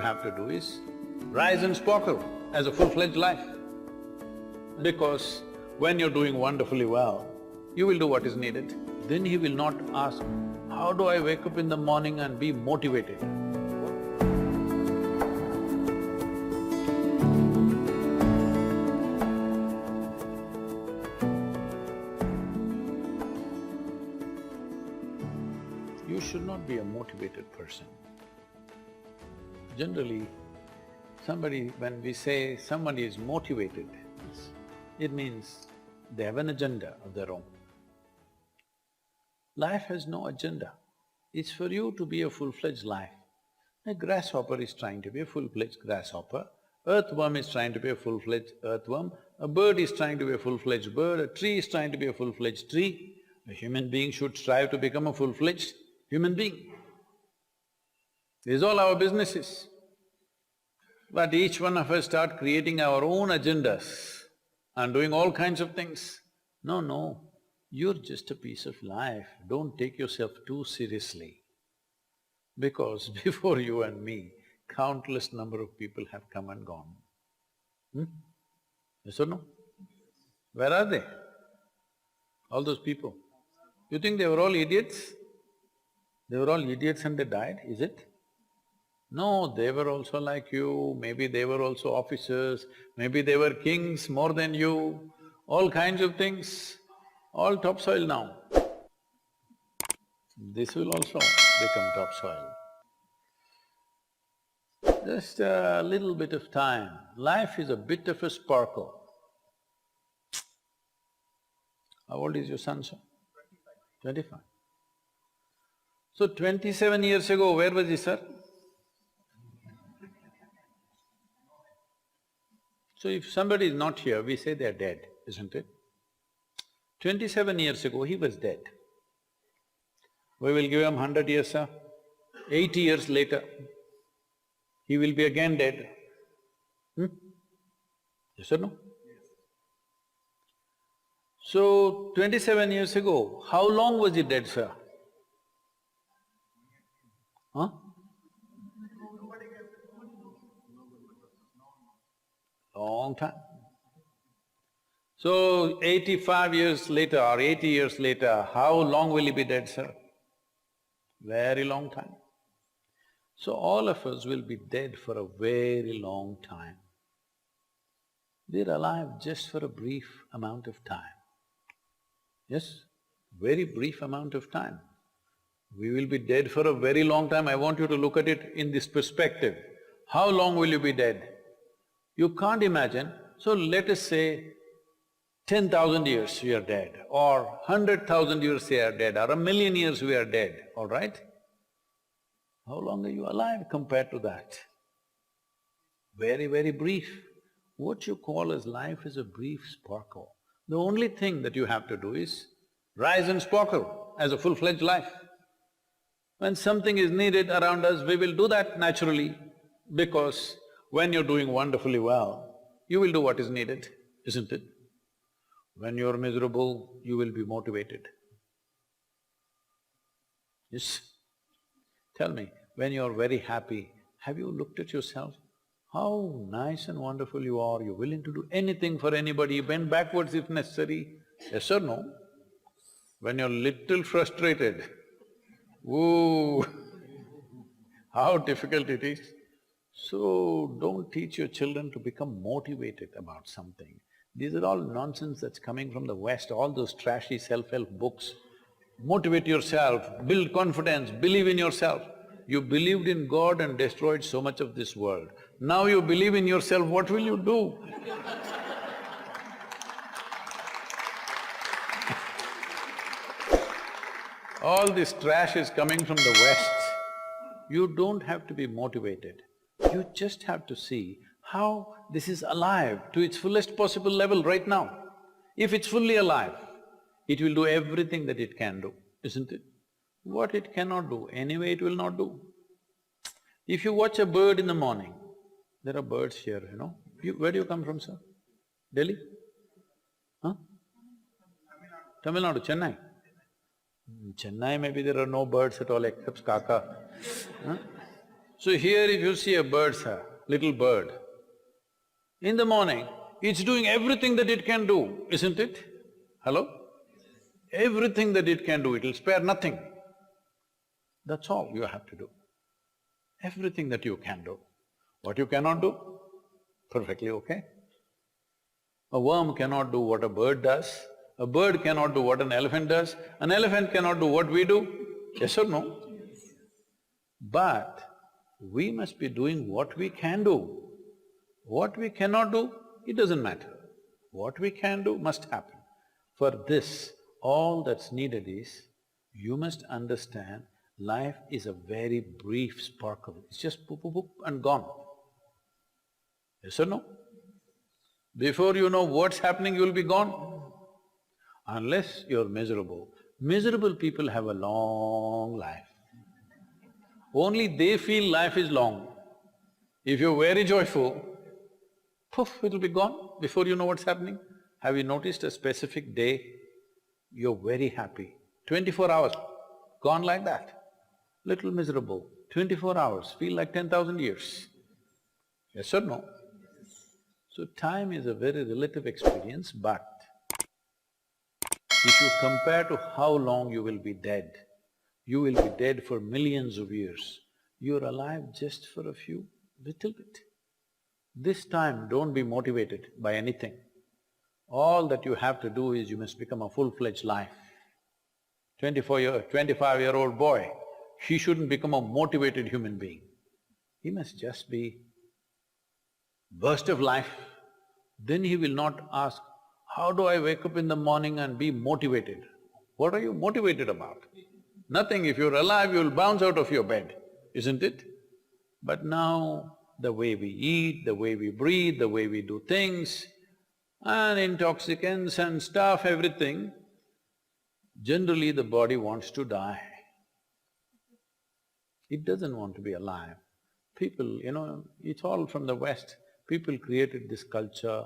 have to do is rise and sparkle as a full-fledged life. Because when you're doing wonderfully well, you will do what is needed. Then he will not ask, how do I wake up in the morning and be motivated? You should not be a motivated person. Generally, when we say somebody is motivated, it means they have an agenda of their own. Life has no agenda. It's for you to be a full-fledged life. A grasshopper is trying to be a full-fledged grasshopper, earthworm is trying to be a full-fledged earthworm, a bird is trying to be a full-fledged bird, a tree is trying to be a full-fledged tree. A human being should strive to become a full-fledged human being. This is all our business is. But each one of us start creating our own agendas and doing all kinds of things. No, you're just a piece of life, don't take yourself too seriously. Because before you and me, countless number of people have come and gone. Yes or no? Where are they? All those people. You think they were all idiots? They were all idiots and they died, is it? No, they were also like you, maybe they were also officers, maybe they were kings more than you, all kinds of things, all topsoil now. This will also become topsoil. Just a little bit of time. Life is a bit of a sparkle. How old is your son, sir? 25. So 27 years ago, where was he, sir? So if somebody is not here, we say they're dead, isn't it? 27 years ago, he was dead. We will give him 100 years, sir. 80 years later, he will be again dead. Yes or no? So, 27 years ago, how long was he dead, sir? Huh? Long time. So, 85 years later or 80 years later, how long will he be dead, sir? Very long time. So all of us will be dead for a very long time. We're alive just for a brief amount of time. Yes, very brief amount of time. We will be dead for a very long time. I want you to look at it in this perspective. How long will you be dead? You can't imagine, so let us say 10,000 years we are dead, or 100,000 years we are dead, or 1,000,000 years we are dead, all right? How long are you alive compared to that? Very, very brief. What you call as life is a brief sparkle. The only thing that you have to do is rise and sparkle as a full-fledged life. When something is needed around us, we will do that naturally, because when you're doing wonderfully well, you will do what is needed, isn't it? When you're miserable, you will be motivated. Yes? Tell me, when you're very happy, have you looked at yourself? How nice and wonderful you are, you're willing to do anything for anybody, bend backwards if necessary. Yes or no? When you're little frustrated, ooh, how difficult it is. So, don't teach your children to become motivated about something. These are all nonsense that's coming from the West, all those trashy self-help books. Motivate yourself, build confidence, believe in yourself. You believed in God and destroyed so much of this world. Now you believe in yourself, what will you do? All this trash is coming from the West. You don't have to be motivated. You just have to see how this is alive to its fullest possible level right now. If it's fully alive, it will do everything that it can do, isn't it? What it cannot do, anyway it will not do. If you watch a bird in the morning, there are birds here, you know. Where do you come from, sir? Delhi? Huh? Tamil Nadu, Chennai? Chennai maybe there are no birds at all except kaka. Huh? So here if you see a bird, sir, little bird, in the morning, it's doing everything that it can do, isn't it? Hello? Everything that it can do, it'll spare nothing. That's all you have to do. Everything that you can do. What you cannot do, perfectly okay. A worm cannot do what a bird does, a bird cannot do what an elephant does, an elephant cannot do what we do, yes or no? But we must be doing what we can do. What we cannot do, it doesn't matter. What we can do must happen. For this, all that's needed is, you must understand life is a very brief sparkle. It's just poop, poop, poop and gone. Yes or no? Before you know what's happening, you'll be gone. Unless you're miserable. Miserable people have a long life. Only they feel life is long. If you're very joyful, poof, it'll be gone before you know what's happening. Have you noticed a specific day, you're very happy, 24 hours, gone like that. Little miserable, 24 hours, feel like 10,000 years. Yes or no? So time is a very relative experience, but if you compare to how long you will be dead, you will be dead for millions of years. You're alive just for a few, little bit. This time, don't be motivated by anything. All that you have to do is you must become a full-fledged life. 25-year-old boy, he shouldn't become a motivated human being. He must just be burst of life. Then he will not ask, how do I wake up in the morning and be motivated? What are you motivated about? Nothing. If you're alive, you'll bounce out of your bed, isn't it? But now, the way we eat, the way we breathe, the way we do things, and intoxicants and stuff, everything, generally the body wants to die. It doesn't want to be alive. People, it's all from the West. People created this culture,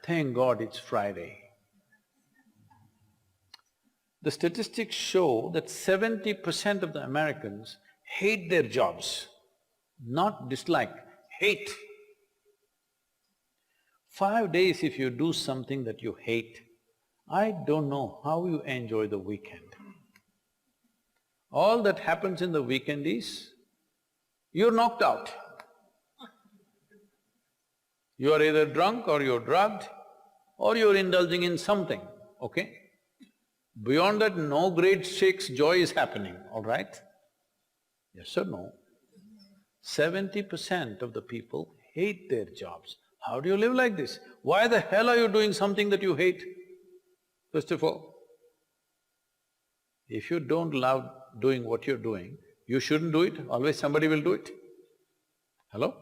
thank God it's Friday. The statistics show that 70% of the Americans hate their jobs, not dislike, hate. 5 days if you do something that you hate, I don't know how you enjoy the weekend. All that happens in the weekend is, you're knocked out. You are either drunk or you're drugged or you're indulging in something, okay? Beyond that, no great shakes joy is happening, all right? Yes or no? 70% of the people hate their jobs. How do you live like this? Why the hell are you doing something that you hate? First of all, if you don't love doing what you're doing, you shouldn't do it, always somebody will do it. Hello?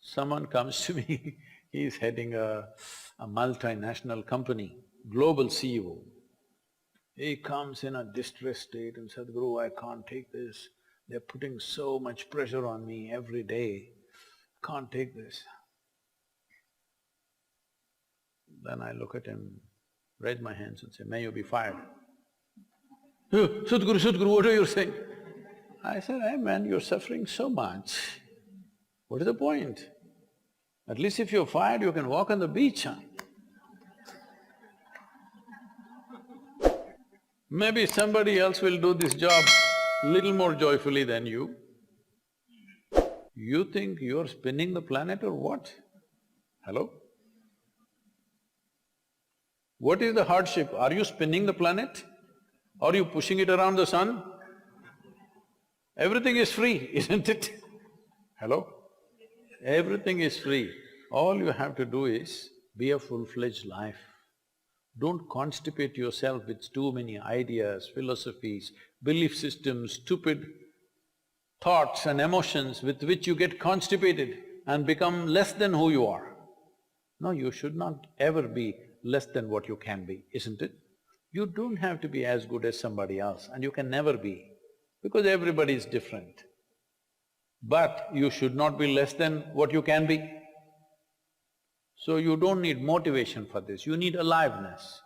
Someone comes to me, he's heading a multinational company, global CEO. He comes in a distressed state and said, Guru, I can't take this. They're putting so much pressure on me every day, can't take this. Then I look at him, raise my hands and say, may you be fired. Sadhguru, what are you saying? I said, hey man, you're suffering so much. What is the point? At least if you're fired, you can walk on the beach, huh? Maybe somebody else will do this job little more joyfully than you. You think you're spinning the planet or what? Hello? What is the hardship? Are you spinning the planet? Are you pushing it around the sun? Everything is free, isn't it? Hello? Everything is free. All you have to do is be a full-fledged life. Don't constipate yourself with too many ideas, philosophies, belief systems, stupid thoughts and emotions with which you get constipated and become less than who you are. No, you should not ever be less than what you can be, isn't it? You don't have to be as good as somebody else, and you can never be, because everybody is different. But you should not be less than what you can be. So you don't need motivation for this, you need aliveness.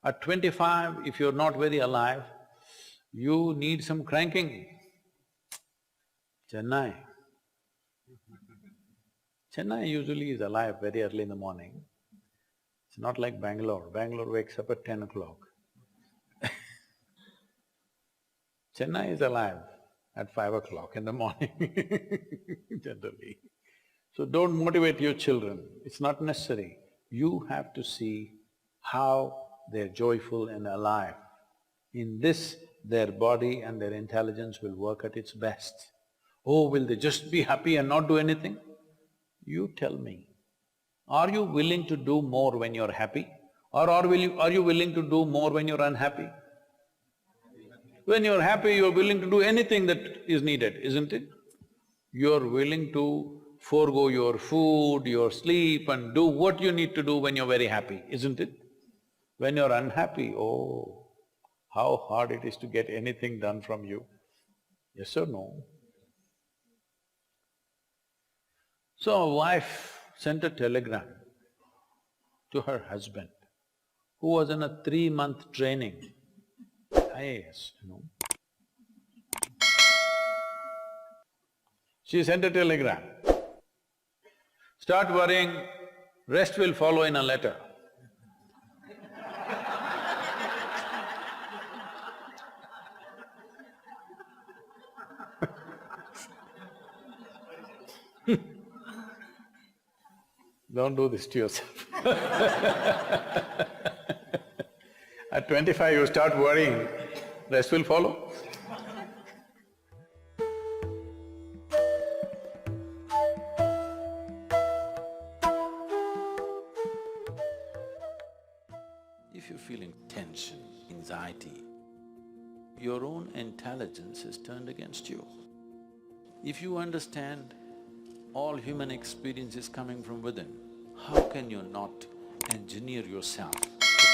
At 25, if you're not very alive, you need some cranking. Chennai. Chennai usually is alive very early in the morning. It's not like Bangalore. Bangalore wakes up at 10 o'clock. Chennai is alive at 5 o'clock in the morning generally. So don't motivate your children, it's not necessary. You have to see how they're joyful and alive. In this, their body and their intelligence will work at its best. Oh, will they just be happy and not do anything? You tell me, are you willing to do more when you're happy? Or are you willing to do more when you're unhappy? When you're happy, you're willing to do anything that is needed, isn't it? You're willing to forego your food, your sleep and do what you need to do when you're very happy, isn't it? When you're unhappy, oh, how hard it is to get anything done from you. Yes or no? So a wife sent a telegram to her husband, who was in a 3-month training, IAS, She sent a telegram, start worrying, rest will follow in a letter. Don't do this to yourself. At 25 you start worrying, rest will follow. If you're feeling tension, anxiety, your own intelligence is turned against you. If you understand all human experience is coming from within, how can you not engineer yourself to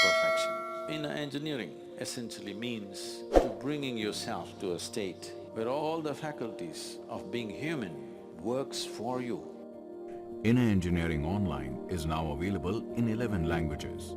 perfection? Engineering essentially means to bringing yourself to a state where all the faculties of being human works for you. Inner Engineering Online is now available in 11 languages.